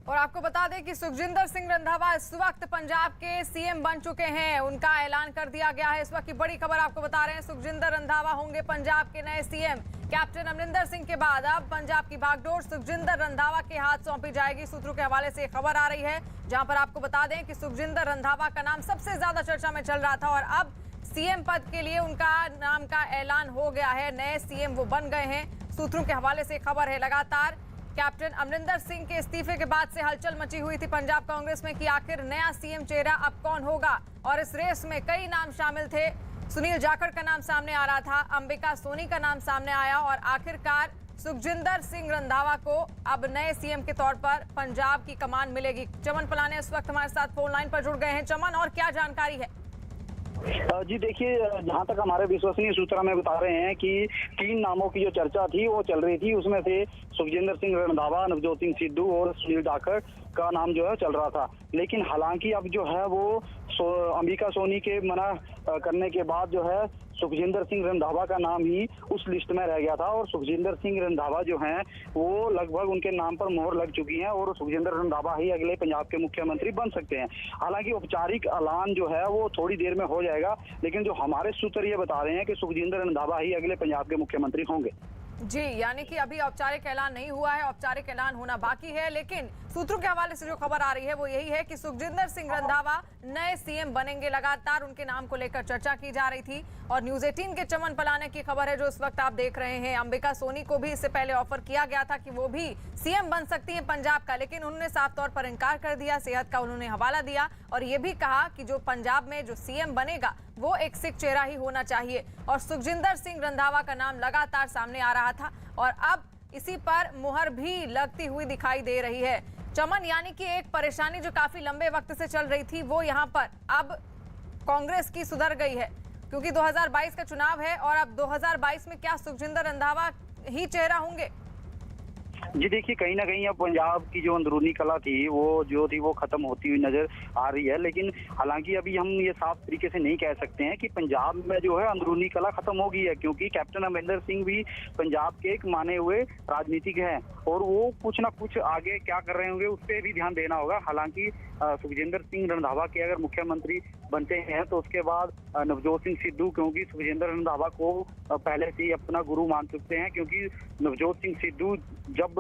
और आपको बता दें कि सुखजिंदर सिंह रंधावा इस वक्त पंजाब के सीएम बन चुके हैं। उनका ऐलान कर दिया गया है। इस वक्त की बड़ी खबर आपको बता रहे हैं, सुखजिंदर रंधावा होंगे पंजाब के नए सीएम। कैप्टन अमरिंदर सिंह के बाद अब पंजाब की बागडोर सुखजिंदर रंधावा के हाथ सौंपी जाएगी। सूत्रों के हवाले से खबर आ रही है, जहां पर आपको बता दें कि सुखजिंदर रंधावा का नाम सबसे ज्यादा चर्चा में चल रहा था और अब सीएम पद के लिए उनका नाम का ऐलान हो गया है। नए सीएम वो बन गए हैं। सूत्रों के हवाले से खबर है, लगातार कैप्टन अमरिंदर सिंह के इस्तीफे के बाद से हलचल मची हुई थी पंजाब कांग्रेस में कि आखिर नया सीएम चेहरा अब कौन होगा। और इस रेस में कई नाम शामिल थे। सुनील जाखड़ का नाम सामने आ रहा था, अंबिका सोनी का नाम सामने आया और आखिरकार सुखजिंदर सिंह रंधावा को अब नए सीएम के तौर पर पंजाब की कमान मिलेगी। चमन पलाने इस वक्त हमारे साथ फोन लाइन पर जुड़ गए हैं। चमन, और क्या जानकारी है? जी देखिए, जहां तक हमारे विश्वसनीय सूत्र में बता रहे हैं कि 3 नामों की जो चर्चा थी वो चल रही थी। उसमें से सुखजिंदर सिंह रंधावा, नवजोत सिंह सिद्धू और सुनील जाखड़ का नाम जो है चल रहा था। लेकिन हालांकि अब जो है वो अंबिका सोनी के मना करने के बाद जो है सुखजिंदर सिंह रंधावा का नाम ही उस लिस्ट में रह गया था और सुखजिंदर सिंह रंधावा जो हैं वो लगभग उनके नाम पर मोहर लग चुकी है और सुखजिंदर रंधावा ही अगले पंजाब के मुख्यमंत्री बन सकते हैं। हालांकि औपचारिक ऐलान जो है वो थोड़ी देर में हो जाएगा, लेकिन जो हमारे सूत्र ये बता रहे हैं कि सुखजिंदर रंधावा ही अगले पंजाब के मुख्यमंत्री होंगे। जी, यानी कि अभी औपचारिक ऐलान नहीं हुआ है, औपचारिक ऐलान होना बाकी है। लेकिन सूत्रों के हवाले से जो खबर आ रही है वो यही है कि सुखजिंदर सिंह रंधावा नए सीएम बनेंगे। लगातार उनके नाम को लेकर चर्चा की जा रही थी और न्यूज 18 के चमन पलाने की खबर है जो इस वक्त आप देख रहे हैं। अंबिका सोनी को भी इससे पहले ऑफर किया गया था कि वो भी सीएम बन सकती है पंजाब का, लेकिन उन्होंने साफ तौर पर इनकार कर दिया। सेहत का उन्होंने हवाला दिया और ये भी कहा कि जो पंजाब में जो सीएम बनेगा वो एक सिख चेहरा ही होना चाहिए। और सुखजिंदर सिंह रंधावा का नाम लगातार सामने आ रहा था और अब इसी पर मुहर भी लगती हुई दिखाई दे रही है। चमन, यानी कि एक परेशानी जो काफी लंबे वक्त से चल रही थी वो यहाँ पर अब कांग्रेस की सुधर गई है, क्योंकि 2022 का चुनाव है और अब 2022 में क्या सुखजिंदर रंधावा ही चेहरा होंगे? जी देखिए, कहीं ना कहीं अब पंजाब की जो अंदरूनी कला थी वो खत्म होती हुई नजर आ रही है। लेकिन हालांकि अभी हम ये साफ तरीके से नहीं कह सकते हैं कि पंजाब में जो है अंदरूनी कला खत्म हो गई है, क्योंकि कैप्टन अमरिंदर सिंह भी पंजाब के एक माने हुए राजनीतिक हैं और वो कुछ ना कुछ आगे क्या कर रहे होंगे उस पर भी ध्यान देना होगा। हालांकि सुखजिंदर सिंह रंधावा के अगर मुख्यमंत्री बनते हैं तो उसके बाद नवजोत सिंह सिद्धू, क्योंकि सुखजिंदर रंधावा को पहले से ही अपना गुरु मान चुकते हैं, क्योंकि नवजोत सिंह सिद्धू जब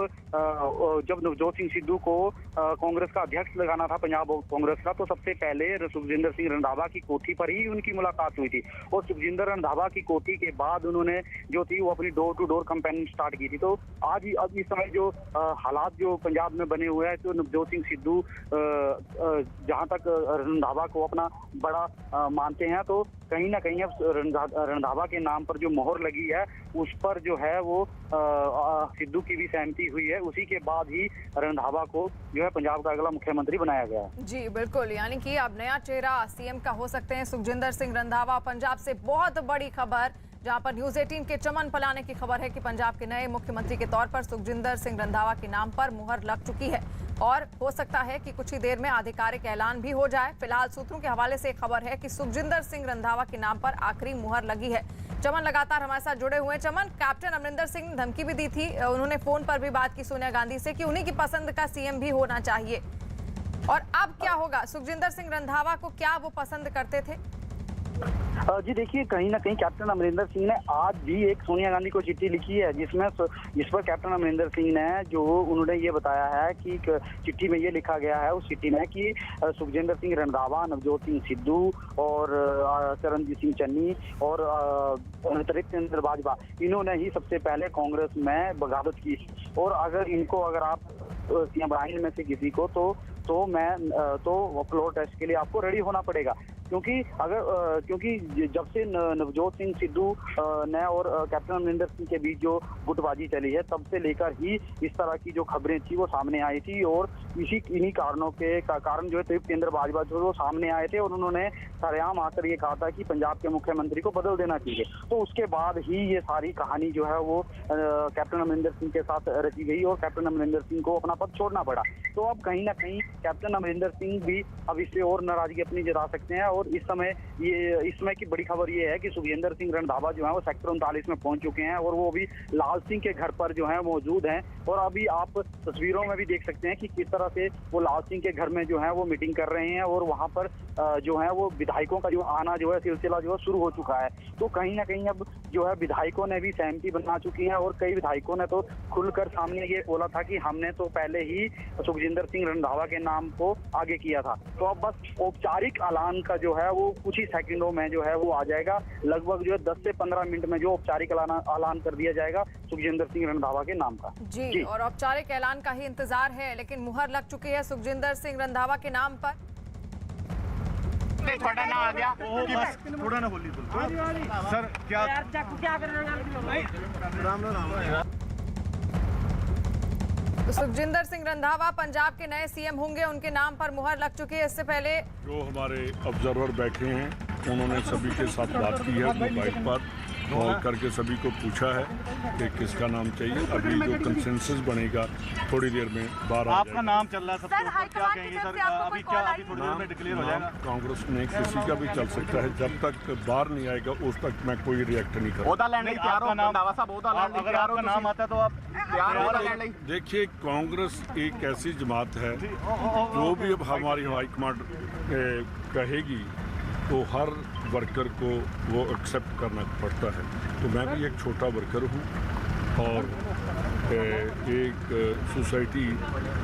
नवजोत सिंह सिद्धू को कांग्रेस का अध्यक्ष लगाना था पंजाब कांग्रेस का, तो सबसे पहले सुखजिंदर सिंह रंधावा की कोठी पर ही उनकी मुलाकात हुई थी और सुखजिंदर रंधावा की कोठी के बाद उन्होंने जो थी वो अपनी door to door campaign start की थी। तो अब इस समय जो हालात जो पंजाब में बने हुए हैं, तो नवजोत सिंह सिद्धू जहां तक रंधावा को अपना बड़ा मानते हैं, तो कहीं ना कहीं अब रंधावा के नाम पर जो मोहर लगी है उस पर जो है वो सिद्धू की भी सहमति हुई है। उसी के बाद ही रंधावा को जो है पंजाब का अगला मुख्यमंत्री बनाया गया है। जी बिल्कुल, यानी कि अब नया चेहरा सीएम का हो सकते हैं सुखजिंदर सिंह रंधावा। पंजाब से बहुत बड़ी खबर, जहां पर न्यूज 18 के चमन पलाने की खबर है कि पंजाब के नए मुख्यमंत्री के तौर पर सुखजिंदर सिंह रंधावा के नाम पर मुहर लग चुकी है और हो सकता है कि कुछ ही देर में आधिकारिक ऐलान भी हो जाए। फिलहाल सूत्रों के हवाले से खबर है कि सुखजिंदर सिंह रंधावा के नाम पर आखिरी मुहर लगी है। चमन लगातार हमारे साथ जुड़े हुए हैं। चमन, कैप्टन अमरिंदर सिंह ने धमकी भी दी थी, उन्होंने फोन पर भी बात की सोनिया गांधी से कि उन्हीं की पसंद का सीएम भी होना चाहिए। और अब क्या होगा? सुखजिंदर सिंह रंधावा को क्या वो पसंद करते थे? जी देखिए, कहीं ना कहीं कैप्टन अमरिंदर सिंह ने आज भी एक सोनिया गांधी को चिट्ठी लिखी है जिस पर कैप्टन अमरिंदर सिंह ने उन्होंने ये बताया है कि चिट्ठी में ये लिखा गया है उस चिट्ठी में कि सुखजिंदर सिंह रंधावा, नवजोत सिंह सिद्धू और चरणजीत सिंह चन्नी और त्रिपेंद्र बाजवा, इन्होंने ही सबसे पहले कांग्रेस में बगावत की और अगर आप सीएम बनाने में से किसी को तो फ्लोर टेस्ट के लिए आपको रेडी होना पड़ेगा, क्योंकि जब से नवजोत सिंह सिद्धू ने और कैप्टन अमरिंदर सिंह के बीच जो गुटबाजी चली है तब से लेकर ही इस तरह की जो खबरें थी वो सामने आई थी और इन्हीं कारणों के कारण जो है त्रिपेंद्र बाजवा जो वो सामने आए थे और उन्होंने सरेआम आकर ये कहा था कि पंजाब के मुख्यमंत्री को बदल देना चाहिए। तो उसके बाद ही ये सारी कहानी जो है वो कैप्टन अमरिंदर सिंह के साथ रची गई और कैप्टन अमरिंदर सिंह को अपना पद छोड़ना पड़ा। तो अब कहीं ना कहीं कैप्टन अमरिंदर सिंह भी अब इससे और नाराजगी अपनी जता सकते हैं और इस समय की बड़ी खबर ये है कि सुखजिंदर सिंह रंधावा जो है वो सेक्टर 39 में पहुंच चुके हैं और वो अभी लाल सिंह के घर पर जो है मौजूद हैं और अभी आप तस्वीरों में भी देख सकते हैं कि किस तरह तरह से वो लाल सिंह के घर में जो है वो मीटिंग कर रहे हैं और वहाँ पर जो है वो विधायकों का जो आना जो है सिलसिला जो है शुरू हो चुका है। तो कहीं ना कहीं अब जो है विधायकों ने भी सहमति बना चुकी है और कई विधायकों ने तो खुलकर सामने ये बोला था कि हमने तो पहले ही सुखजिंदर सिंह रंधावा के नाम को आगे किया था। तो अब बस औपचारिक ऐलान का जो है वो कुछ ही सेकंडों में जो है वो आ जाएगा। लगभग जो है 10 से 15 मिनट में जो औपचारिक ऐलान कर दिया जाएगा सुखजिंदर सिंह रंधावा के नाम का। जी, और औपचारिक ऐलान का ही इंतजार है, लेकिन मुहर लग चुकी है सुखजिंदर सिंह रंधावा के नाम पर। छोटा ना आ गया थोड़ा ना बोली सर क्या तो सुखजिंदर सिंह रंधावा पंजाब के नए सीएम होंगे, उनके नाम पर मुहर लग चुकी है। इससे पहले जो हमारे ऑब्जर्वर बैठे हैं उन्होंने सभी के साथ बात की है, मोबाइल पर कॉल करके सभी को पूछा है कि किसका नाम चाहिए। अभी जो कंसेंसस बनेगा थोड़ी देर में बाहर आपका नाम चल रहा है सबसे ऊपर, क्या कहेंगे सर? अभी क्या अभी थोड़ी देर में डिक्लेयर हो जाएगा? कांग्रेस में किसी का भी चल सकता है, जब तक बाहर नहीं आएगा उस तक मैं कोई रिएक्ट नहीं करूँगा। अगर आपका नाम आता है तो आप देखिए, कांग्रेस एक ऐसी जमात है जो भी अब हमारी हाईकमांड कहेगी तो हर वर्कर को वो एक्सेप्ट करना पड़ता है। तो मैं भी एक छोटा वर्कर हूँ और एक सोसाइटी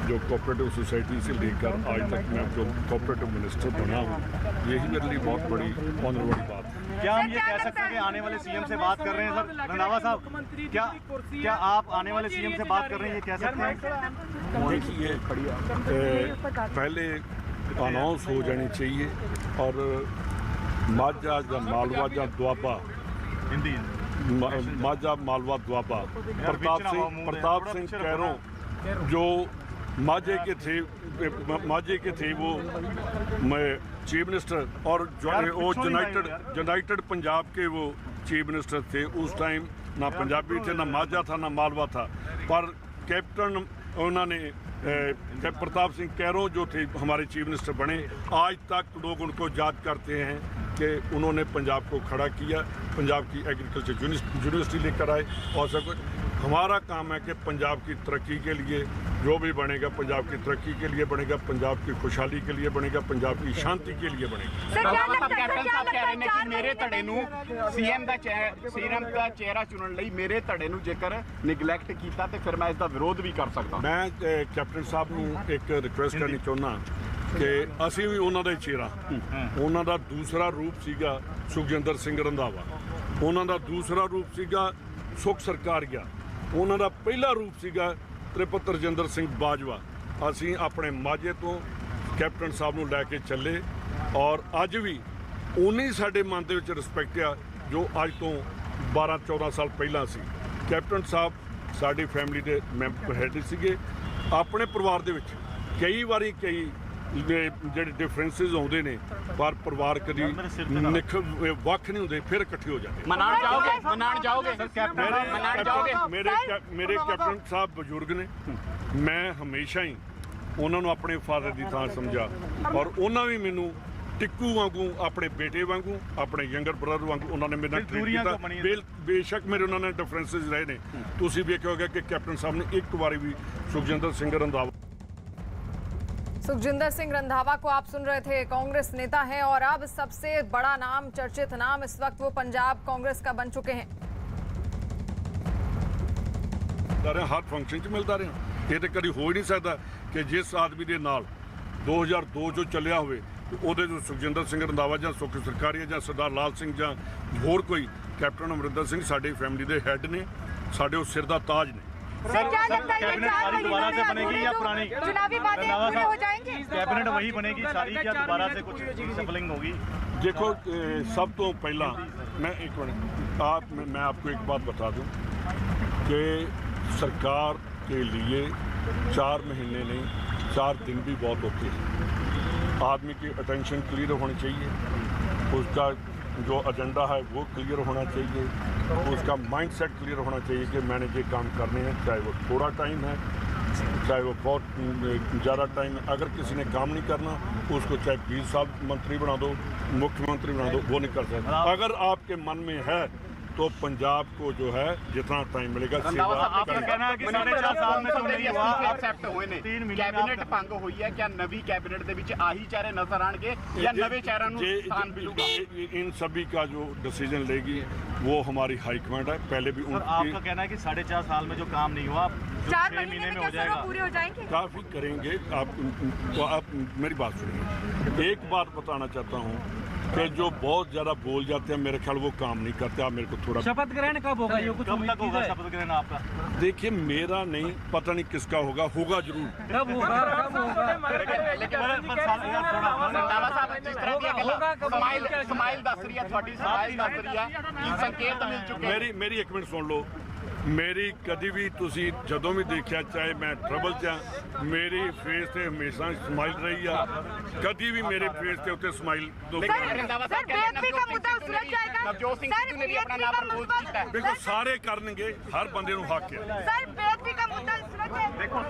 जो कोऑपरेटिव सोसाइटी से लेकर आज तक मैं जो कोऑपरेटिव मिनिस्टर बना हूँ, यही मेरे लिए बहुत बड़ी ऑनर वाली बात है। क्या हम ये कह सकते हैं कि आने वाले सीएम से बात कर रहे हैं सर रंधावा साहब? क्या आप आने वाले सीएम से बात कर रहे हैं, ये कह सकते हैं? देखिए, पहले अनाउंस हो जानी चाहिए और माझा या मालवा या दुआबा, माझा मालवा दुआबा, प्रताप सिंह कैरों जो माझे के थे वो चीफ मिनिस्टर और वो यूनाइटेड पंजाब के वो चीफ मिनिस्टर थे। उस टाइम ना पंजाबी थे, ना माझा था, ना मालवा था, पर कैप्टन उन्होंने प्रताप सिंह कैरों जो थे हमारे चीफ मिनिस्टर बने। आज तक लोग उनको याद करते हैं कि उन्होंने पंजाब को खड़ा किया, पंजाब की एग्रीकल्चर यूनिवर्सिटी लेकर आए और सब कुछ। हमारा काम है कि पंजाब की तरक्की के लिए जो भी बनेगा, पंजाब की तरक्की के लिए बनेगा, पंजाब की खुशहाली के लिए बनेगा, पंजाब की शांति के लिए बनेगा। कैप्टन साहब कह रहे हैं कि मेरे धड़े नूं सीएम ਦਾ ਚਿਹਰਾ ਚੁਣਨ ਲਈ ਮੇਰੇ ਧੜੇ ਨੂੰ ਜੇਕਰ ਨਿਗਲੈਕਟ ਕੀਤਾ ਤੇ ਫਿਰ ਮੈਂ ਇਸ ਦਾ ਵਿਰੋਧ ਵੀ ਕਰ ਸਕਦਾ। ਮੈਂ ਕੈਪਟਨ ਸਾਹਿਬ ਨੂੰ ਇੱਕ ਰਿਕੁਐਸਟ ਕਰਨੀ ਚਾਹੁੰਦਾ ਕਿ ਅਸੀਂ ਵੀ ਉਹਨਾਂ ਦਾ ਹੀ ਚਿਹਰਾ, ਉਹਨਾਂ ਦਾ ਦੂਸਰਾ ਰੂਪ ਸੀਗਾ ਸੁਖਜਿੰਦਰ ਸਿੰਘ ਰੰਧਾਵਾ, ਉਹਨਾਂ ਦਾ ਦੂਸਰਾ ਰੂਪ ਸੀਗਾ ਸੁਖ ਸਰਕਾਰੀਆ, ਉਹਨਾਂ ਦਾ ਪਹਿਲਾ ਰੂਪ ਸੀਗਾ ਤ੍ਰਿਪਤ ਰਜਿੰਦਰ ਸਿੰਘ ਬਾਜਵਾ। ਅਸੀਂ ਆਪਣੇ ਮਾਝੇ ਤੋਂ ਕੈਪਟਨ ਸਾਹਿਬ ਨੂੰ ਲੈ ਕੇ ਚੱਲੇ ਔਰ ਅੱਜ ਵੀ ਉਨੀ ਸਾਡੇ ਮਨ ਦੇ ਵਿੱਚ ਰਿਸਪੈਕਟ ਆ ਜੋ ਅੱਜ ਤੋਂ 12-14 ਸਾਲ ਪਹਿਲਾਂ ਸੀ। ਕੈਪਟਨ ਸਾਹਿਬ ਸਾਡੀ ਫੈਮਿਲੀ ਦੇ ਮੈਂਬਰ ਹੈਡ ਸੀਗੇ। ਆਪਣੇ ਪਰਿਵਾਰ ਦੇ ਵਿੱਚ ਕਈ ਵਾਰੀ ਜਿਹੜੇ ਡਿਫਰੈਂਸਿਸ ਆਉਂਦੇ ਨੇ ਪਰ ਪਰਿਵਾਰ ਕਦੀ ਵੱਖ ਨਹੀਂ ਹੁੰਦੇ, ਫਿਰ ਇਕੱਠੇ ਹੋ ਜਾਂਦੇ। ਮੇਰੇ ਕੈਪਟਨ ਸਾਹਿਬ ਬਜ਼ੁਰਗ ਨੇ, ਮੈਂ ਹਮੇਸ਼ਾ ਹੀ ਉਹਨਾਂ ਨੂੰ ਆਪਣੇ ਫਾਦਰ ਦੀ ਥਾਂ ਸਮਝਿਆ ਔਰ ਉਹਨਾਂ ਵੀ ਮੈਨੂੰ ਟਿੱਕੂ ਵਾਂਗੂ, ਆਪਣੇ ਬੇਟੇ ਵਾਂਗੂ, ਆਪਣੇ ਯੰਗਰ ਬ੍ਰਦਰ ਵਾਂਗੂ ਉਹਨਾਂ ਨੇ ਮੇਰੇ ਨਾਲ ਟ੍ਰੀਟ ਕੀਤਾ। ਬੇਸ਼ੱਕ ਮੇਰੇ ਉਹਨਾਂ ਨਾਲ ਡਿਫਰੈਂਸਿਸ ਰਹੇ ਨੇ। ਤੁਸੀਂ ਵੇਖਿਆ ਹੋਗਾ ਕਿ ਕੈਪਟਨ ਸਾਹਿਬ ਨੇ ਇੱਕ ਵਾਰੀ ਵੀ सुखजिंदर सिंह रंधावा को आप सुन रहे थे। कांग्रेस नेता है और अब सबसे बड़ा नाम, चर्चित नाम इस वक्त वो पंजाब कांग्रेस का बन चुके हैं। हर फंक्शन च मिलता रहा। ये तो कभी हो ही नहीं सकता कि जिस आदमी के नाल 2002 जो चलिया होवे ਉਹਦੇ जो सुखजिंदर सिंह रंधावा ਜਾਂ ਸੁਖ ਸਰਕਾਰੀਆ ਜਾਂ ਸਰਦਾਰ ਲਾਲ ਸਿੰਘ ਜਾਂ ਹੋਰ ਕੋਈ ਕੈਪਟਨ ਅਮਰਿੰਦਰ ਸਿੰਘ ਸਾਡੀ ਫੈਮਿਲੀ ਦੇ ਹੈੱਡ ਨੇ, ਸਾਡੇ ਉਹ ਸਿਰ ਦਾ ਤਾਜ ਨੇ। सर कैबिनेट सारी दोबारा से बनेगी या पुरानी चुनावी बातें पूरे हो जाएंगी? कैबिनेट वही बनेगी सारी या दोबारा से कुछ सफलिंग होगी? देखो, सब तो पहला मैं एक मिनट मैं आपको एक बात बता दूं कि सरकार के लिए 4 महीने नहीं 4 दिन भी बहुत होते हैं। आदमी की अटेंशन क्लियर होनी चाहिए, उसका जो एजेंडा है वो क्लियर होना चाहिए, उसका माइंडसेट क्लियर होना चाहिए कि मैंने ये काम करने हैं, चाहे वो थोड़ा टाइम है चाहे वो बहुत ज़्यादा टाइम है। अगर किसी ने काम नहीं करना उसको चाहे 20 साल मंत्री बना दो, मुख्यमंत्री बना दो, वो नहीं कर सकता। अगर आपके मन में है तो पंजाब को जो है जितना टाइम मिलेगा रंधावा सेवा साहब, आपका करेंगे। कहना है कि 4.5 ਸਾਲ में तो नहीं हुआ एक्सेप्ट होए ने 3 महीने कैबिनेट भंग ਹੋਈ ਹੈ क्या नवी कैबिनेट ਦੇ ਵਿੱਚ ਆਹੀ ਚਿਹਰੇ ਨਜ਼ਰ ਆਣਗੇ ਜਾਂ ਨਵੇਂ ਚਿਹਰਿਆਂ ਨੂੰ ਸਥਾਨ ਮਿਲੂਗਾ? इन सभी का जो डिसीजन लेगी वो हमारी हाईकमांड है। पहले भी सर उनकी आपका कहना है कि 4.5 साल में जो काम नहीं हुआ 4 6 महीने में हो क्या जाएगा। पूरे हो जाएंगे? काफी करेंगे। आप मेरी बात सुनिए। एक बात बताना चाहता हूँ कि जो बहुत ज्यादा बोल जाते हैं मेरे ख्याल वो काम नहीं करते। आप मेरे को थोड़ा शपथ ग्रहण कब होगा? ये कुछ कब तक होगा शपथ ग्रहण आपका? देखिए, मेरा नहीं, पता नहीं किसका होगा जरूर। कब होगा? ਰੰਧਾਵਾ ਸਾਹਿਬ ਜਿਸ ਤਰ੍ਹਾਂ ਦੀਆਂ ਗੱਲਾਂ ਸਮਾਈਲ ਦੱਸ ਰਹੀ ਹੈ, ਤੁਹਾਡੀ ਸਮਾਈਲ ਦੱਸ ਰਹੀ ਹੈ ਕਿ ਸੰਕੇਤ ਮਿਲ ਚੁੱਕੇ ਨੇ। ਮੇਰੀ ਇੱਕ ਮਿੰਟ ਸੁਣ ਲਓ। ਮੇਰੀ ਕਦੀ ਵੀ ਤੁਸੀਂ ਜਦੋਂ ਵੀ ਦੇਖਿਆ, ਚਾਹੇ ਮੈਂ ਟਰਬਲ 'ਚ ਆ, ਮੇਰੀ ਫੇਸ ਤੇ ਹਮੇਸ਼ਾ ਸਮਾਈਲ ਰਹੀ ਆ। ਕਦੀ ਵੀ ਮੇਰੇ ਫੇਸ ਤੇ ਉੱਤੇ ਸਮਾਈਲ ਰੰਧਾਵਾ ਸਾਹਿਬ बेदबी का मुद्दा सुलझ जाएगा। ਨਵਜੋਤ ਸਿੰਘ ਸਿੱਧੂ ਨੇ ਵੀ ਆਪਣਾ ਨਾਮ ਪ੍ਰਪੋਜ਼ ਕੀਤਾ ਹੈ। ਦੇਖੋ, ਸਾਰੇ ਕਰਨਗੇ, ਹਰ ਬੰਦੇ ਨੂੰ ਹੱਕ ਹੈ। सर बेदबी का मुद्दा सुलझ जाएगा।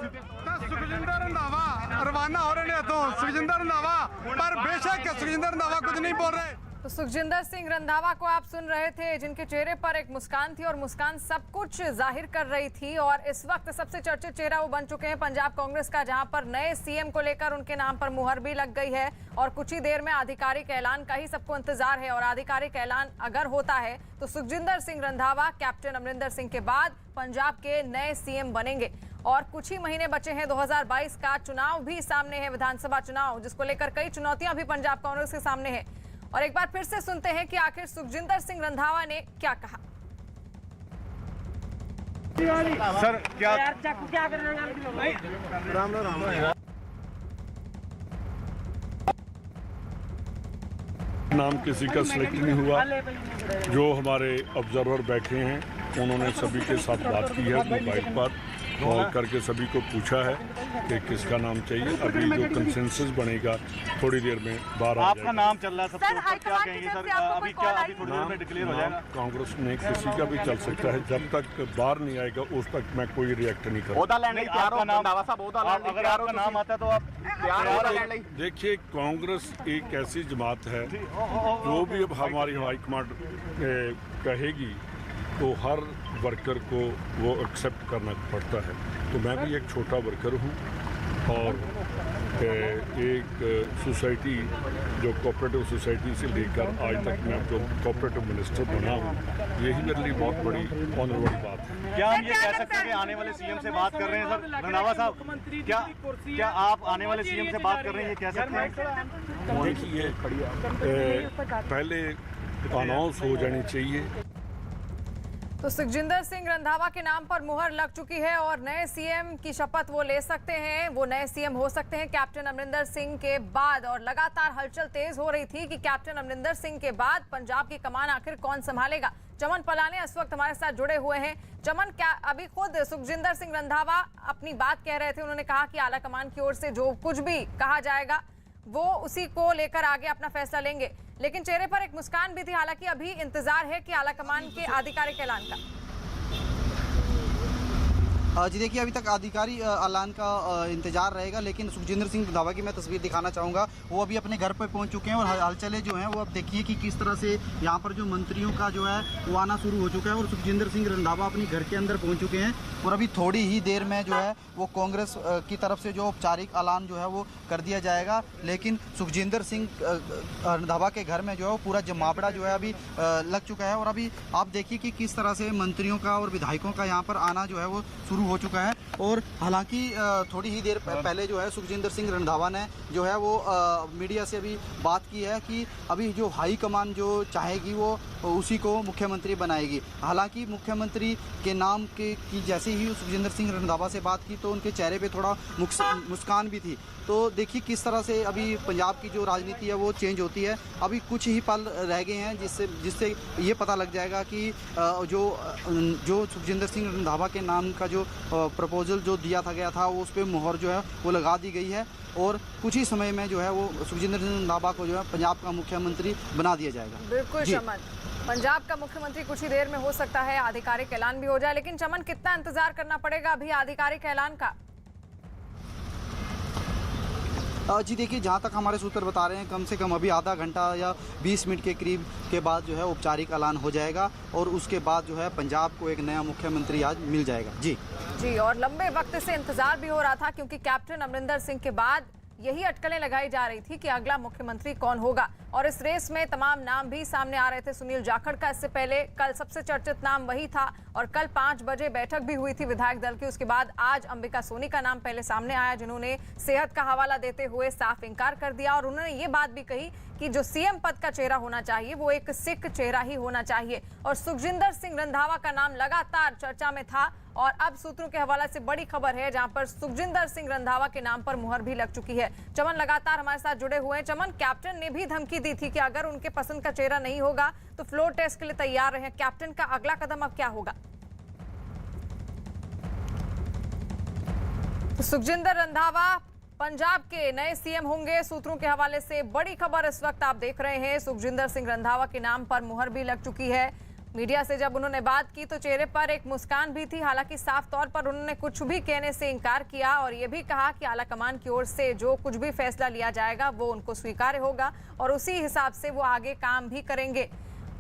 ਸੁਖਜਿੰਦਰ ਰੰਧਾਵਾ ਰਵਾਨਾ ਹੋ ਰਹੇ ਨੇ ਇੱਥੋਂ। ਸੁਖਜਿੰਦਰ ਰੰਧਾਵਾ, ਪਰ ਬੇਸ਼ੱਕ ਸੁਖਜਿੰਦਰ ਰੰਧਾਵਾ कुछ नहीं बोल रहे। तो सुखजिंदर सिंह रंधावा को आप सुन रहे थे, जिनके चेहरे पर एक मुस्कान थी और मुस्कान सब कुछ जाहिर कर रही थी। और इस वक्त सबसे चर्चित चेहरा वो बन चुके हैं पंजाब कांग्रेस का, जहां पर नए सीएम को लेकर उनके नाम पर मुहर भी लग गई है। और कुछ ही देर में आधिकारिक ऐलान का ही सबको इंतजार है। और आधिकारिक ऐलान अगर होता है तो सुखजिंदर सिंह रंधावा कैप्टन अमरिंदर सिंह के बाद पंजाब के नए सीएम बनेंगे। और कुछ ही महीने बचे हैं, 2022 का चुनाव भी सामने है, विधानसभा चुनाव, जिसको लेकर कई चुनौतियां भी पंजाब कांग्रेस के सामने है। और एक बार फिर से सुनते हैं कि आखिर सुखजिंदर सिंह रंधावा ने क्या कहा। सर क्या नाम किसी का सिलेक्ट नहीं हुआ। जो हमारे ऑब्जर्वर बैठे हैं उन्होंने सभी के साथ बात की है, मोबाइल पर कॉल करके सभी को पूछा है कि किसका नाम चाहिए। अभी जो कंसेंसस बनेगा थोड़ी देर में बाहर आ आपका जाएगा। नाम चल रहा है सबसे सर, ऊपर, क्या हाईकमान कहेंगे की सर? तरफ से आपको अभी कोई क्या कॉल अभी थोड़ी देर में डिक्लेयर हो जाएगा? कांग्रेस में किसी का भी चल सकता है। जब तक बाहर नहीं आएगा उस तक मैं कोई रिएक्ट नहीं करूँगा। ਉਹਦਾ ਲੈਣ ਲਈ ਤਿਆਰ ਹੋ ਰੰਧਾਵਾ ਸਾਹਿਬ? ਉਹਦਾ ਲੈਣ ਲਈ अगर ਤਿਆਰ ਹੋ? आपका नाम आता है तो आप ਤਿਆਰ ਹੋ ਲੈਣ ਲਈ? देखिए, कांग्रेस एक ऐसी जमात है जो भी अब हमारी हाईकमांड कहेगी तो हर वर्कर को वो एक्सेप्ट करना पड़ता है। तो मैं भी एक छोटा वर्कर हूँ और एक सोसाइटी जो कोऑपरेटिव सोसाइटी से लेकर आज तक मैं जो कोऑपरेटिव मिनिस्टर बना हूँ, यही मेरे लिए बहुत बड़ी ऑनर वाली बात है। क्या हम ये कह सकते हैं कि आने वाले सीएम से बात कर रहे हैं सर? रंधावा साहब, क्या आप आने वाले सीएम से बात कर रहे हैं, ये कह सकते हैं? देखिए, पहले अनाउंस हो जानी चाहिए। तो सुखजिंदर सिंह रंधावा के नाम पर मुहर लग चुकी है और नए सीएम की शपथ वो ले सकते हैं। वो नए सीएम हो सकते हैं कैप्टन अमरिंदर सिंह के बाद। और लगातार हलचल तेज हो रही थी कि कैप्टन अमरिंदर सिंह के बाद पंजाब की कमान आखिर कौन संभालेगा। चमन पलाने इस वक्त हमारे साथ जुड़े हुए हैं। चमन, क्या अभी खुद सुखजिंदर सिंह रंधावा अपनी बात कह रहे थे? उन्होंने कहा कि आला कमान की ओर से जो कुछ भी कहा जाएगा वो उसी को लेकर आगे अपना फैसला लेंगे, लेकिन चेहरे पर एक मुस्कान भी थी। हालांकि अभी इंतजार है कि आला कमान के आधिकारिक ऐलान का। जी देखिए, अभी तक आधिकारिक ऐलान का इंतजार रहेगा, लेकिन सुखजिंदर सिंह रंधावा की मैं तस्वीर दिखाना चाहूँगा। वो अभी अपने घर पर पहुँच चुके हैं और हलचलें जो हैं वो अब देखिए कि किस तरह से यहाँ पर जो मंत्रियों का जो है वो आना शुरू हो चुका है। और सुखजिंदर सिंह रंधावा अपने घर के अंदर पहुँच चुके हैं और अभी थोड़ी ही देर में जो है वो कांग्रेस की तरफ से जो औपचारिक ऐलान जो है वो कर दिया जाएगा। लेकिन सुखजिंदर सिंह रंधावा के घर में जो है वो पूरा जमावड़ा जो है अभी लग चुका है। और अभी आप देखिए कि किस तरह से मंत्रियों का और विधायकों का यहाँ पर आना जो है वो शुरू हो चुका है। और हालांकि थोड़ी ही देर पहले जो है सुखजिंदर सिंह रंधावा ने जो है वो मीडिया से अभी बात की है कि अभी जो हाई कमान जो चाहेगी वो उसी को मुख्यमंत्री बनाएगी। हालांकि मुख्यमंत्री के नाम की जैसे ही सुखजिंदर सिंह रंधावा से बात की तो उनके चेहरे पे थोड़ा मुस्कान भी थी। तो देखिए किस तरह से अभी पंजाब की जो राजनीति है वो चेंज होती है। अभी कुछ ही पल रह गए हैं जिससे ये पता लग जाएगा कि जो सुखजिंदर सिंह रंधावा के नाम का जो प्रपोजल जो दिया था गया था वो उस पर मुहर जो है वो लगा दी गई है। और कुछ ही समय में जो है वो सुखजिंदर सिंह रंधावा को जो है पंजाब का मुख्यमंत्री बना दिया जाएगा। बिल्कुल चमन, पंजाब का मुख्यमंत्री कुछ ही देर में हो सकता है आधिकारिक ऐलान भी हो जाए। लेकिन चमन, कितना इंतजार करना पड़ेगा अभी आधिकारिक ऐलान का? जी देखिए, जहाँ तक हमारे सूत्र बता रहे हैं कम से कम अभी आधा घंटा या 20 मिनट के करीब के बाद जो है औपचारिक ऐलान हो जाएगा और उसके बाद जो है पंजाब को एक नया मुख्यमंत्री आज मिल जाएगा। जी और लंबे वक्त से इंतजार भी हो रहा था क्योंकि कैप्टन अमरिंदर सिंह के बाद यही अटकलें लगाई जा रही थी कि अगला मुख्यमंत्री कौन होगा और इस रेस में तमाम नाम भी सामने आ रहे थे। सुनील जाखड़ का इससे पहले कल सबसे चर्चित नाम वही था और कल 5 बजे बैठक भी हुई थी विधायक दल की। उसके बाद आज अंबिका सोनी का नाम पहले सामने आया जिन्होंने सेहत का हवाला देते हुए साफ इंकार कर दिया और उन्होंने ये बात भी कही कि जो सीएम पद का चेहरा होना चाहिए वो एक सिख चेहरा ही होना चाहिए। और सुखजिंदर सिंह रंधावा का नाम लगातार चर्चा में था और अब सूत्रों के हवाले से बड़ी खबर है जहां पर सुखजिंदर सिंह रंधावा के नाम पर मुहर भी लग चुकी है। चमन लगातार हमारे साथ जुड़े हुए हैं। चमन, कैप्टन ने भी धमकी दी थी कि अगर उनके पसंद का चेहरा नहीं होगा तो फ्लोर टेस्ट के लिए तैयार रहे। कैप्टन का अगला कदम अब क्या होगा? तो सुखजिंदर रंधावा पंजाब के नए सीएम होंगे। सूत्रों के हवाले से बड़ी खबर इस वक्त आप देख रहे हैं। सुखजिंदर सिंह रंधावा के नाम पर मुहर भी लग चुकी है। मीडिया से जब उन्होंने बात की तो चेहरे पर एक मुस्कान भी थी, हालांकि साफ तौर पर उन्होंने कुछ भी कहने से इनकार किया और ये भी कहा कि आलाकमान की ओर से जो कुछ भी फैसला लिया जाएगा वो उनको स्वीकार्य होगा और उसी हिसाब से वो आगे काम भी करेंगे।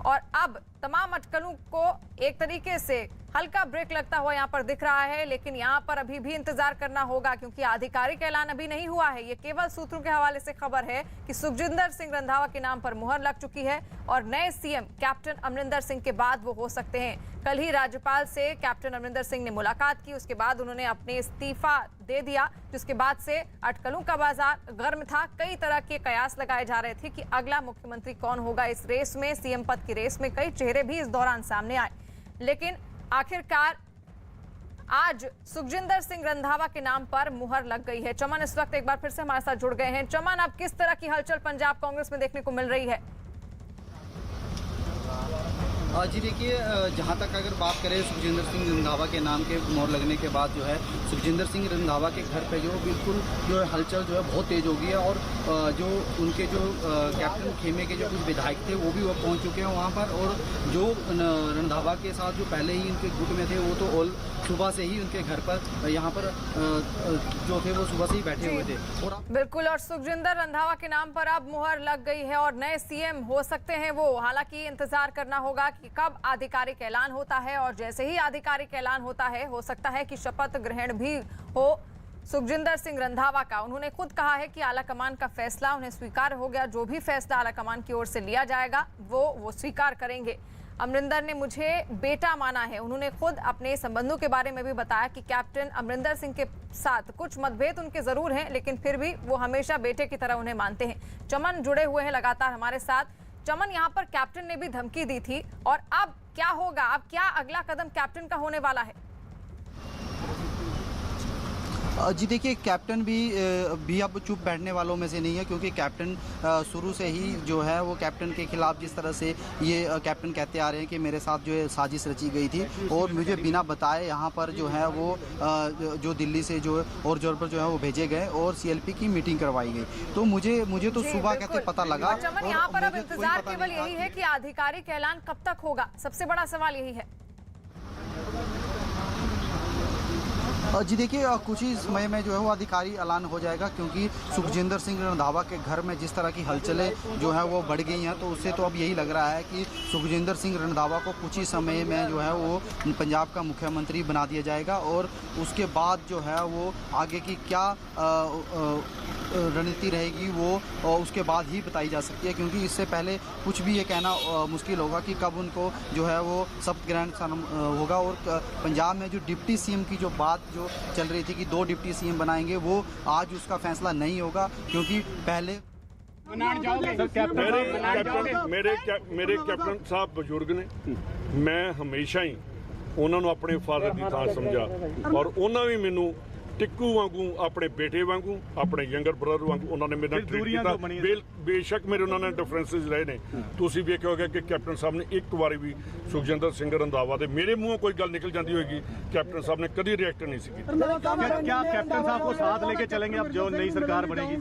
और अब तमाम अटकलों को एक तरीके से हल्का ब्रेक लगता हुआ यहाँ पर दिख रहा है, लेकिन यहाँ पर अभी भी इंतजार करना होगा क्योंकि आधिकारिक ऐलान अभी नहीं हुआ है। ये केवल सूत्रों के हवाले से खबर है कि सुखजिंदर सिंह रंधावा के नाम पर मुहर लग चुकी है और नए सीएम कैप्टन अमरिंदर सिंह के बाद वो हो सकते हैं। कल ही राज्यपाल से कैप्टन अमरिंदर सिंह ने मुलाकात की, उसके बाद उन्होंने अपने इस्तीफा दे दिया, जिसके बाद से अटकलों का बाजार गर्म था। कई तरह के कयास लगाए जा रहे थे कि अगला मुख्यमंत्री कौन होगा। इस रेस में, सीएम पद की रेस में कई चेहरे भी इस दौरान सामने आए, लेकिन आखिरकार आज सुखजिंदर सिंह रंधावा के नाम पर मुहर लग गई है। चमन इस वक्त एक बार फिर से हमारे साथ जुड़ गए हैं। चमन, अब किस तरह की हलचल पंजाब कांग्रेस में देखने को मिल रही है? जी देखिए, जहाँ तक अगर बात करें सुखजिंदर सिंह रंधावा के नाम के मोहर लगने के बाद जो है सुखजिंदर सिंह रंधावा के घर पे जो बिल्कुल जो है हलचल जो है बहुत तेज हो गई है और जो उनके जो कैप्टन खेमे के जो कुछ विधायक थे वो भी वो पहुँच चुके हैं वहाँ पर और जो रंधावा के साथ जो पहले ही उनके गुट में थे वो तो ऑल सुबह से ही उनके घर पर यहाँ पर जो थे वो सुबह से ही बैठे हुए थे। और बिल्कुल, और सुखजिंदर रंधावा के नाम पर अब मुहर लग गई है और नए सीएम हो सकते हैं वो। हालांकि इंतजार करना होगा कि कब आधिकारिक ऐलान होता है और जैसे ही आधिकारिक ऐलान होता है हो सकता है कि शपथ ग्रहण भी हो सुखजिंदर सिंह रंधावा का। उन्होंने खुद कहा है कि आलाकमान का फैसला उन्हें स्वीकार हो गया, जो भी फैसला आलाकमान की ओर से लिया जाएगा वो स्वीकार करेंगे। अमरिंदर ने मुझे बेटा माना है। उन्होंने खुद अपने संबंधों के बारे में भी बताया कि कैप्टन अमरिंदर सिंह के साथ कुछ मतभेद उनके जरूर हैं, लेकिन फिर भी वो हमेशा बेटे की तरह उन्हें मानते हैं। चमन जुड़े हुए हैं लगातार हमारे साथ। चमन, यहाँ पर कैप्टन ने भी धमकी दी थी और अब क्या होगा? अब क्या अगला कदम कैप्टन का होने वाला है? जी देखिए, कैप्टन भी अब चुप बैठने वालों में से नहीं है क्योंकि कैप्टन शुरू से ही जो है वो कैप्टन के खिलाफ जिस तरह से ये कैप्टन कहते आ रहे हैं कि मेरे साथ जो है साजिश रची गई थी और मुझे बिना बताए यहाँ पर जो है वो जो दिल्ली से जो और जोर पर जो है वो भेजे गए और सीएलपी की मीटिंग करवाई गई। तो मुझे तो सुबह कहते पता लगा। चमन, यहाँ पर अब इंतजार केवल यही है कि आधिकारिक ऐलान कब तक होगा, सबसे बड़ा सवाल यही है। जी देखिए, कुछ ही समय में जो है वो आधिकारिक ऐलान हो जाएगा क्योंकि सुखजिंदर सिंह रंधावा के घर में जिस तरह की हलचलें जो है वो बढ़ गई हैं तो उससे तो अब यही लग रहा है कि सुखजिंदर सिंह रंधावा को कुछ ही समय में जो है वो पंजाब का मुख्यमंत्री बना दिया जाएगा और उसके बाद जो है वो आगे की क्या रणनीति रहेगी वो उसके बाद ही बताई जा सकती है क्योंकि इससे पहले कुछ भी ये कहना मुश्किल होगा कि कब उनको जो है वो शपथ ग्रहण होगा। और पंजाब में जो डिप्टी सीएम की जो बात जो चल रही थी कि 2 डिप्टी सीएम बनाएंगे वो आज उसका फैसला नहीं होगा क्योंकि पहले मेरे कैप्टन साहब बुजुर्ग ने, मैं हमेशा ही उन्होंने अपने फादर की थां समझा और उन्होंने भी मैनू टिक्कू वांगू अपने बेटे वांगू अपने यंगर ब्रदर वांगू उन्होंने मेरे नाल ट्रीट किया। बेशक मेरे उन्होंने डिफरेंसेस रहे ने, तुसीं वेखिया होगा कि कैप्टन साहब ने एक बार भी सुखजिंदर सिंह रंधावा दे मेरे मुँहों कोई गल निकल जाती होगी, कैप्टन साहब ने कभी रिएक्ट नहीं की। क्या कैप्टन साहब को साथ लेके चलेंगे अब जो नई सरकार बनेगी?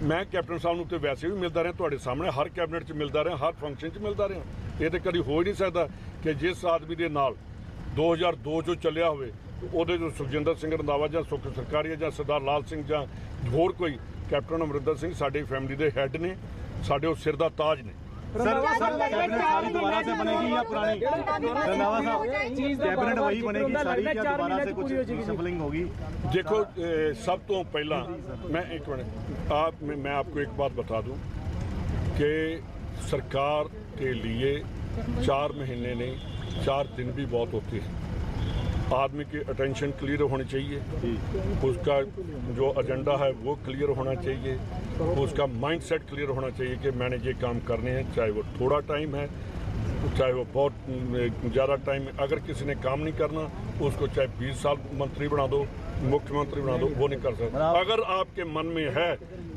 मैं कैप्टन साहब नूं ते वैसे भी मिलता रहा, तुहाडे सामने हर कैबिनेट च मिलता रहा, हर फंक्शन च मिलता रहा। ये तो कभी हो ही नहीं सकता कि जिस आदमी के नाल 2002 चो चलिया होवे ਉਹਦੇ ਜੋ ਸੁਖਜਿੰਦਰ ਸਿੰਘ ਰੰਧਾਵਾ ਜਾਂ ਸੁਖ ਸਰਕਾਰੀਆ ਜਾਂ ਸਰਦਾਰ ਲਾਲ ਸਿੰਘ ਜਾਂ ਹੋਰ ਕੋਈ ਕੈਪਟਨ ਅਮਰਿੰਦਰ ਸਿੰਘ ਸਾਡੀ ਫੈਮਿਲੀ ਦੇ ਹੈੱਡ ਨੇ, ਸਾਡੇ ਉਹ ਸਿਰ ਦਾ ਤਾਜ ਨੇ। सर कैबिनेट सारी दोबारा से बनेगी या पुरानी? रंधावा साहब, कैबिनेट वही बनेगी सारी या दोबारा से कुछ शफलिंग होगी? देखो सब तो पहला मैं एक मिनट मैं आपको एक बात बता दूं कि सरकार के लिए 4 महीने नहीं 4 दिन भी बहुत होते हैं। आदमी की अटेंशन क्लियर होनी चाहिए, उसका जो एजेंडा है वो क्लियर होना चाहिए, उसका माइंडसेट क्लियर होना चाहिए कि मैंने ये काम करने हैं, चाहे वो थोड़ा टाइम है चाहे वो बहुत ज़्यादा टाइम। अगर किसी ने काम नहीं करना उसको चाहे 20 साल मंत्री बना दो, मुख्यमंत्री बना दो, वो नहीं कर सकता। अगर आपके मन में है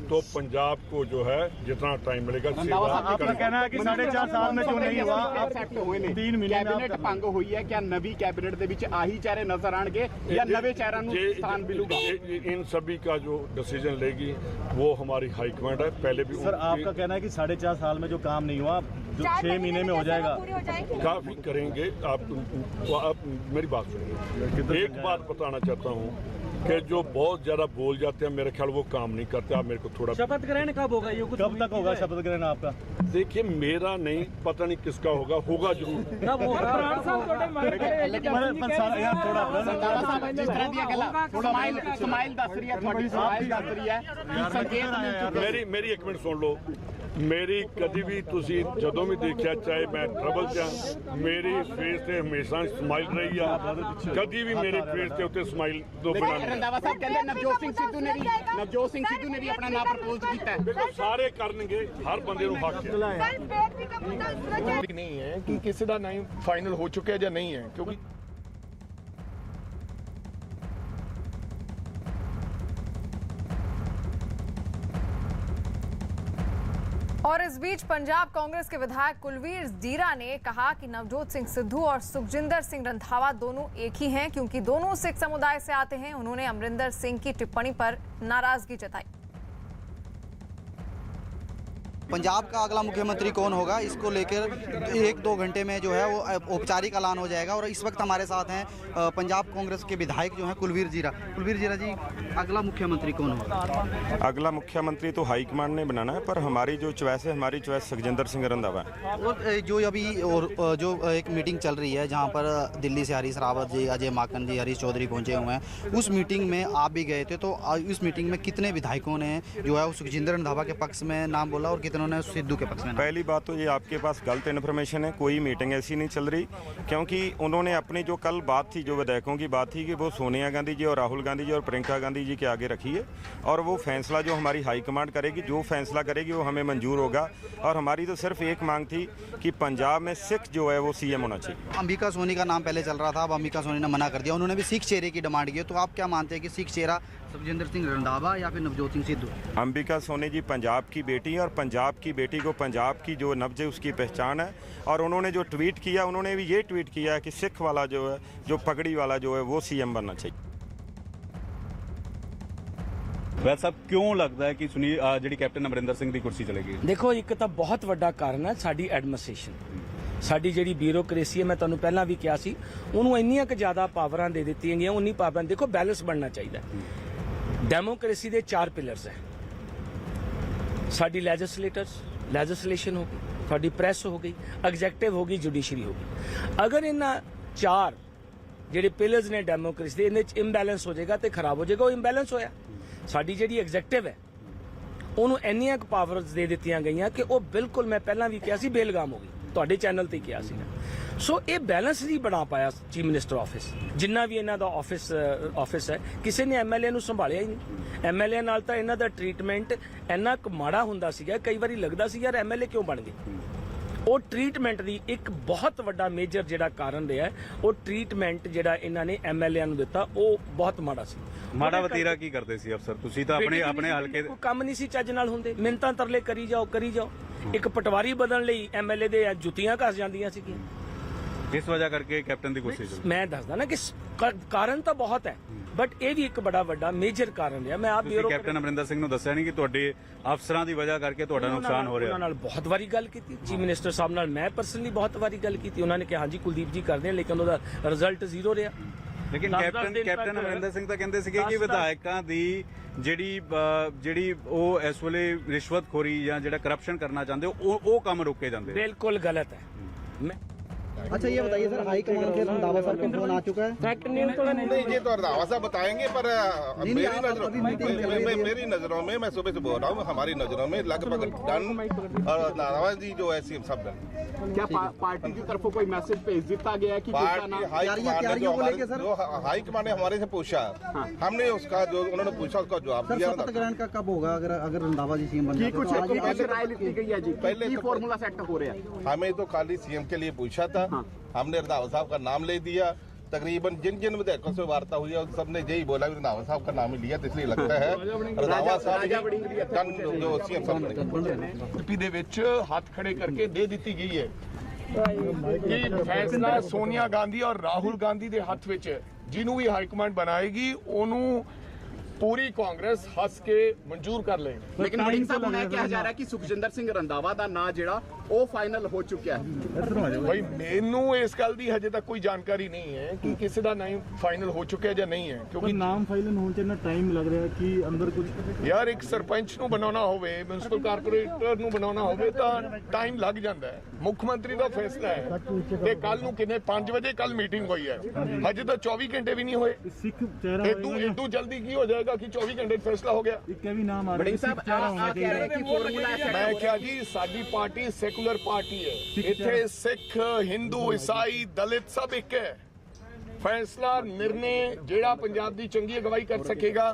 तो पंजाब को जो है जितना टाइम मिलेगा आपका कहना है कि 4.5 साल में जो नहीं हुआ एक्सेप्ट होए ने 3 महीने कैबिनेट भंग हुई है, क्या नवी कैबिनेट ਦੇ ਵਿੱਚ ਆਹੀ ਚਿਹਰੇ ਨਜ਼ਰ ਆਣਗੇ ਜਾਂ ਨਵੇਂ ਚਿਹਰਿਆਂ ਨੂੰ ਸਥਾਨ ਮਿਲੂਗਾ? इन सभी का जो डिसीजन लेगी वो हमारी हाईकमांड है। पहले भी सर आपका कहना है कि 4.5 साल में जो काम नहीं हुआ जो 6 महीने में हो जाएगा? काफी करेंगे। आप मेरी बात सुनिए, एक बात बताना चाहता हूँ कि जो बहुत ज्यादा बोल जाते हैं मेरे ख्याल वो काम नहीं करते। आप मेरे को थोड़ा शपथ ग्रहण कब होगा? ये कुछ कब तक होगा शपथ ग्रहण आपका? देखिए मेरा नहीं पता नहीं किसका होगा जरूर। ਜਿਸ ਤਰ੍ਹਾਂ ਦੀਆਂ ਗੱਲਾਂ ਸਮਾਈਲ ਦੱਸ ਰਹੀ ਹੈ, ਤੁਹਾਡੀ ਸਮਾਈਲ ਦੱਸ ਰਹੀ ਹੈ ਕਿ ਸੰਕੇਤ ਮੇਰੀ ਇੱਕ ਮਿੰਟ ਸੁਣ ਲਓ। ਮੇਰੀ ਕਦੀ ਵੀ ਤੁਸੀਂ ਜਦੋਂ ਵੀ ਦੇਖਿਆ, ਚਾਹੇ ਮੈਂ ਟਰਬਲ 'ਚ ਹਾਂ, ਮੇਰੀ ਫੇਸ ਤੇ ਹਮੇਸ਼ਾ ਸਮਾਈਲ ਰਹੀ ਆ। ਕਦੀ ਵੀ ਮੇਰੇ ਫੇਸ ਤੇ ਉੱਤੇ ਸਮਾਈਲ ਤੋਂ ਬਿਨਾਂ ਨਹੀਂ। ਰੰਧਾਵਾ ਸਾਹਿਬ ਕਹਿੰਦੇ ਨਵਜੋਤ ਸਿੰਘ ਸਿੱਧੂ ਨੇ ਵੀ ਆਪਣਾ ਨਾਮ ਪ੍ਰਪੋਜ਼ ਕੀਤਾ ਹੈ। ਦੇਖੋ ਸਾਰੇ ਕਰਨਗੇ, ਹਰ ਬੰਦੇ ਨੂੰ ਹੱਕ ਹੈ। नहीं है कि किसी का नाम फाइनल हो चुका है या नहीं है, क्योंकि और इस बीच पंजाब कांग्रेस के विधायक कुलवीर जीरा ने कहा कि नवजोत सिंह सिद्धू और सुखजिंदर सिंह रंधावा दोनों एक ही हैं क्योंकि दोनों सिख समुदाय से आते हैं। उन्होंने अमरिंदर सिंह की टिप्पणी पर नाराजगी जताई। पंजाब का अगला मुख्यमंत्री कौन होगा इसको लेकर 1-2 घंटे में जो है वो औपचारिक ऐलान हो जाएगा। और इस वक्त हमारे साथ हैं पंजाब कांग्रेस के विधायक जो हैं कुलवीर जीरा। कुलवीर जीरा जी, अगला मुख्यमंत्री कौन होगा? अगला मुख्यमंत्री तो हाईकमान ने बनाना है, पर हमारी जो चॉइस है, हमारी चॉइस सुखजिंदर सिंह रंधावा है। और जो अभी और जो एक मीटिंग चल रही है जहाँ पर दिल्ली से हरीश रावत जी, अजय माकन जी, हरीश चौधरी पहुँचे हुए हैं, उस मीटिंग में आप भी गए थे, तो उस मीटिंग में कितने विधायकों ने जो है वो सुखजिंदर रंधावा के पक्ष में नाम बोला और उन्होंने सिद्धू के पक्ष में? पहली बात तो ये आपके पास गलत इन्फॉर्मेशन है, कोई मीटिंग ऐसी नहीं चल रही, क्योंकि उन्होंने अपनी जो कल बात थी, जो विधायकों की बात थी कि वो सोनिया गांधी जी और राहुल गांधी जी और प्रियंका गांधी जी के आगे रखी है, और वो फैसला जो हमारी हाईकमांड करेगी, जो फैसला करेगी वो हमें मंजूर होगा। और हमारी तो सिर्फ एक मांग थी कि पंजाब में सिख जो है वो सीएम होना चाहिए। अंबिका सोनी का नाम पहले चल रहा था, अब अंबिका सोनी ने मना कर दिया, उन्होंने भी सिख चेहरे की डिमांड की है, तो आप क्या मानते हैं कि सिख चेहरा सुखजिंदर सिंह रंधावा या फिर नवजोत सिंह सिद्धू? अंबिका सोनी जी पंजाब की बेटी है, और पंजाब की बेटी को पंजाब की जो नब्ज है उसकी पहचान है। और उन्होंने जो ट्वीट किया, उन्होंने भी ये ट्वीट किया है कि सिख वाला जो है, जो पगड़ी वाला जो है वो सीएम बनना चाहिए। वैसे साहब क्यों लगता है कि सुनी जी कैप्टन अमरिंदर सिंह की कुर्सी चलेगी? देखो एक तो बहुत वड्डा कारण है साडी एडमिनिस्ट्रेशन, ਸਾਡੀ ਜਿਹੜੀ ਬਿਊਰੋਕ੍ਰੇਸੀ ਹੈ। ਮੈਂ ਤੁਹਾਨੂੰ ਪਹਿਲਾਂ ਵੀ ਕਿਹਾ ਸੀ, ਉਹਨੂੰ ਇੰਨੀਆਂ ਕਿ ਜ਼ਿਆਦਾ ਪਾਵਰਾਂ ਦੇ ਦਿੱਤੀਆਂ ਗਈਆਂ, ਉਨੀ ਪਾਵਰਾਂ। ਦੇਖੋ ਬੈਲੈਂਸ ਬਣਨਾ ਚਾਹੀਦਾ। ਡੈਮੋਕ੍ਰੇਸੀ ਦੇ 4 ਪਿਲਰਸ ਹੈ। ਸਾਡੀ ਲੈਜਿਸਲੇਸ਼ਨ ਹੋ ਗਈ, ਸਾਡੀ ਪ੍ਰੈਸ ਹੋ ਗਈ, ਐਗਜ਼ੈਕਟਿਵ ਹੋ ਗਈ, ਜੁਡੀਸ਼ਰੀ ਹੋ ਗਈ। ਅਗਰ ਇਹਨਾਂ 4 ਜਿਹੜੇ ਪਿਲਰਸ ਨੇ ਡੈਮੋਕ੍ਰੇਸੀ ਦੇ, ਇਹਦੇ 'ਚ ਇੰਬੈਲੈਂਸ ਹੋ ਜਾਏਗਾ ਤੇ ਖਰਾਬ ਹੋ ਜਾਏਗਾ। ਉਹ ਇੰਬੈਲੈਂਸ ਹੋਇਆ। ਸਾਡੀ ਜਿਹੜੀ ਐਗਜ਼ੈਕਟਿਵ ਹੈ ਉਹਨੂੰ ਇੰਨੀਆਂ ਕੁ ਪਾਵਰਸ ਦੇ ਦਿੱਤੀਆਂ ਗਈਆਂ ਕਿ ਉਹ ਬਿਲਕੁਲ, ਮੈਂ ਪਹਿਲਾਂ ਵੀ ਕਿਹਾ ਸੀ, ਬੇਲਗਾਮ ਹੋ ਗਈ। ਤੁਹਾਡੇ ਚੈਨਲ ਤੇ ਕਿਹਾ ਸੀ ਨਾ। ਸੋ ਇਹ ਬੈਲੈਂਸ ਨਹੀਂ ਬਣਾ ਪਾਇਆ ਚੀਫ ਮਿਨਿਸਟਰ ਆਫਿਸ, ਜਿੰਨਾ ਵੀ ਇਹਨਾਂ ਦਾ ਆਫਿਸ ਹੈ। ਕਿਸੇ ਨੇ ਐਮਐਲਏ ਨੂੰ ਸੰਭਾਲਿਆ ਹੀ ਨਹੀਂ। ਐਮਐਲਏ ਨਾਲ ਤਾਂ ਇਹਨਾਂ ਦਾ ਟ੍ਰੀਟਮੈਂਟ ਇੰਨਾ ਕੁ ਮਾੜਾ ਹੁੰਦਾ ਸੀਗਾ, ਕਈ ਵਾਰੀ ਲੱਗਦਾ ਸੀ ਯਾਰ ਐਮਐਲਏ ਕਿਉਂ ਬਣ ਗਏ। ਉਹ ਟ੍ਰੀਟਮੈਂਟ ਦੀ ਇੱਕ ਬਹੁਤ ਵੱਡਾ ਮੇਜਰ ਜਿਹੜਾ ਕਾਰਨ ਰਿਹਾ, ਉਹ ਟ੍ਰੀਟਮੈਂਟ ਜਿਹੜਾ ਇਹਨਾਂ ਨੇ ਐਮਐਲਏ ਨੂੰ ਦਿੱਤਾ, ਉਹ ਬਹੁਤ ਮਾੜਾ ਸੀ। ਮਾੜਾ ਵਤੀਰਾ ਕੀ ਕਰਦੇ ਸੀ ਅਫਸਰ? ਤੁਸੀਂ ਤਾਂ ਆਪਣੇ ਹਲਕੇ ਕੋਈ ਕੰਮ ਨਹੀਂ ਸੀ ਚੱਜ ਨਾਲ ਹੁੰਦੇ, ਮਿੰਨਤਾਂ ਤਰਲੇ ਕਰੀ ਜਾਓ। ਇੱਕ ਪਟਵਾਰੀ ਬਦਲਣ ਲਈ ਐਮਐਲਏ ਦੇ ਜੁੱਤੀਆਂ ਘਸ ਜਾਂਦੀਆਂ ਸੀਗੀਆਂ। ਇਸ ਵਜ੍ਹਾ ਕਰਕੇ ਕੈਪਟਨ ਦੀ ਕੁਰਸੀ ਚਲੀ। ਮੈਂ ਦੱਸਦਾ ਨਾ ਕਿ ਕਾਰਨ ਤਾਂ ਬਹੁਤ ਹੈ, ਬਟ ਇਹ ਵੀ ਇੱਕ ਬੜਾ ਵੱਡਾ ਮੇਜਰ ਕਾਰਨ ਰਿਹਾ। ਮੈਂ ਆਪ ਕੈਪਟਨ ਅਮਰਿੰਦਰ ਸਿੰਘ ਨੂੰ ਦੱਸਿਆ ਨਹੀਂ ਕਿ ਤੁਹਾਡੇ ਅਫਸਰਾਂ ਦੀ ਵਜ੍ਹਾ ਕਰਕੇ ਤੁਹਾਡਾ ਨੁਕਸਾਨ ਹੋ ਰਿਹਾ? ਉਹਨਾਂ ਨਾਲ ਬਹੁਤ ਵਾਰੀ ਗੱਲ ਕੀਤੀ, ਚੀਫ ਮਿਨਿਸਟਰ ਸਾਹਿਬ ਨਾਲ ਮੈਂ ਪਰਸਨਲੀ ਬਹੁਤ ਵਾਰੀ ਗੱਲ ਕੀਤੀ। ਉਹਨਾਂ ਨੇ ਕਿਹਾ ਹਾਂਜੀ ਕੁਲਦੀਪ ਜੀ ਕਰਦੇ ਆ, ਲੇਕਿਨ ਉਹਦਾ ਰਿਜ਼ਲਟ 0 ਰਿਹਾ। ਲੇਕਿਨ ਕੈਪਟਨ ਅਮਰਿੰਦਰ ਸਿੰਘ ਤਾਂ ਕਹਿੰਦੇ ਸੀਗੇ ਕਿ ਵਿਧਾਇਕਾਂ ਦੀ ਜਿਹੜੀ ਉਹ ਇਸ ਵੇਲੇ ਰਿਸ਼ਵਤਖੋਰੀ ਜਾਂ ਜਿਹੜਾ ਕਰਪਸ਼ਨ ਕਰਨਾ ਚਾਹੁੰਦੇ ਉਹ ਕੰਮ ਰੋਕੇ ਜਾਂਦੇ। बिल्कुल गलत है। अच्छा ये बताइए सर, हाईकमान से रंधावा साहब का फोन आ चुका है? नहीं ये तो रंधावा साहब बताएंगे, पर मेरी नजरों में, मैं सुबह से बोल रहा हूँ, हमारी नजरों में लगभग डन, और रंधावा जी जो है सीएम सब डन। क्या पार्टी की तरफ कोई मैसेज भेज दिया गया है कि पार्टी हाईकमान ने हमारे से पूछा, हमने उसका जो उन्होंने पूछा उसका जवाब दिया। शपथ ग्रहण का कब होगा अगर रंधावा जी सीएम बन जाते? कुछ राय लिखी गई है जी, पहले फॉर्मूला सेट हो रहा है। हमें तो खाली सीएम के लिए पूछा था, हमने रंधावा साहब का नाम ले दिया। तकरीबन जिन विधायकों से वार्ता हुई है सबने यही बोला, रंधावा साहब का नाम ही लिया, तो इसलिए लगता है रंधावा साहब जो सीएम साहब ਦੇ ਵਿੱਚ ਹੱਥ ਖੜੇ ਕਰਕੇ ਦੇ ਦਿੱਤੀ ਗਈ ਹੈ ਕਿ ਫੈਸਲਾ ਸੋਨੀਆ ਗਾਂਧੀ ਔਰ ਰਾਹੁਲ ਗਾਂਧੀ ਦੇ ਹੱਥ ਵਿੱਚ ਹੈ। ਜਿਹਨੂੰ ਵੀ ਹਾਈ ਕਮਾਂਡ ਬਣਾਏਗੀ ਉਹਨੂੰ पूरी कांग्रेस हस के मंजूर कर लेगी। लेकिन वड़िंग साहब हुण किहा जा रहा है कि सुखजिंदर सिंह रंधावा दा नाम जिहड़ा ਉਹ ਫਾਈਨਲ ਹੋ ਚੁੱਕਿਆ ਹੈ। ਭਾਈ ਮੈਨੂੰ ਇਸ ਗੱਲ ਦੀ ਹਜੇ ਤੱਕ ਕੋਈ ਜਾਣਕਾਰੀ ਨਹੀਂ ਹੈ ਕਿ ਕਿਸੇ ਦਾ ਨਾਮ ਫਾਈਨਲ ਹੋ ਚੁੱਕਿਆ ਜਾਂ ਨਹੀਂ ਹੈ, ਕਿਉਂਕਿ ਨਾਮ ਫਾਈਨਲ ਹੋਣ ਚ ਇੰਨਾ ਟਾਈਮ ਲੱਗ ਰਿਹਾ ਕਿ ਅੰਦਰ ਕੁਝ ਯਾਰ ਇੱਕ ਸਰਪੰਚ ਨੂੰ ਬਣਾਉਣਾ ਹੋਵੇ, ਮਿਊਨਿਸਪਲ ਕਾਰਪੋਰੇਟਰ ਨੂੰ ਬਣਾਉਣਾ ਹੋਵੇ ਤਾਂ ਟਾਈਮ ਲੱਗ ਜਾਂਦਾ ਹੈ। ਮੁੱਖ ਮੰਤਰੀ ਦਾ ਫੈਸਲਾ ਹੈ ਤੇ ਕੱਲ ਨੂੰ ਕਿੰਨੇ 5 ਵਜੇ ਕੱਲ ਮੀਟਿੰਗ ਹੋਈ ਹੈ, ਹਜੇ ਤਾਂ 24 ਘੰਟੇ ਵੀ ਨਹੀਂ ਹੋਏ। ਸਿੱਖ ਚਿਹਰਾ ਇਦੋਂ ਜਲਦੀ ਕੀ ਹੋ ਜਾਏਗਾ ਕਿ 24 ਘੰਟੇ ਫੈਸਲਾ ਹੋ ਗਿਆ? ਇੱਕ ਵੀ ਨਾਮ ਆ ਰਿਹਾ ਸਿੱਖ ਚਿਹਰਾ ਹੋਣਾ ਚਾਹੀਦਾ। ਮੈਂ ਕਿਹਾ ਜੀ ਸਾਡੀ ਪਾਰਟੀ ਸੈਕੂਲਰ ਪਾਰਟੀ ਹੈ, ਇੱਥੇ ਸਿੱਖ ਹਿੰਦੂ ਈਸਾਈ ਦਲਿਤ ਸਭ ਇੱਕ ਹੈ। ਫੈਸਲਾ ਨਿਰਣੇ ਜਿਹੜਾ ਪੰਜਾਬ ਦੀ ਚੰਗੀ ਅਗਵਾਈ ਕਰ ਸਕੇਗਾ